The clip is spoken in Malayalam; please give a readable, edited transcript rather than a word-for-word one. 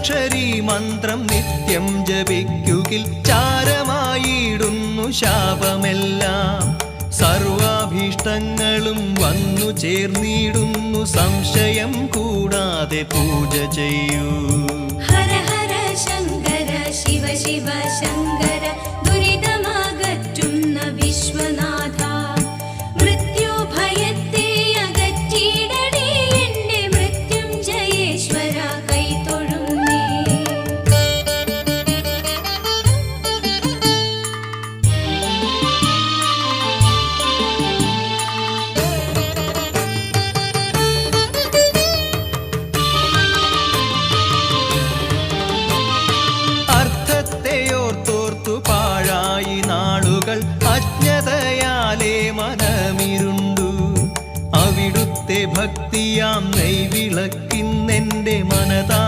പഞ്ചാക്ഷരി മന്ത്രം നിത്യം ജപിക്കുകിൽ ചാരമായിടുന്നു ശാപമെല്ലാം. സർവാഭീഷ്ടങ്ങളും വന്നു ചേർന്നിടുന്നു, സംശയം കൂടാതെ പൂജ ചെയ്യൂ. ഹര ഹര ശങ്കര ശിവ ശിവ ശങ്കര ദുരിതമകറ്റുന്ന വിശ്വനാഥ. മൃത്യുഭയത്തെ അകറ്റിയിടണേ എന്റെ മൃത്യുഞ്ജയേശ്വര കൈതൊഴുന്നേ. അർത്ഥത്തെയോർത്തോർത്തു പാഴായി നാളുകൾ, അജ്ഞതയാലേ മനമിരുണ്ടു. അവിടുത്തെ ഭക്തിയാം നെയ്വിളക്കിന്നെന്റെ മനതാ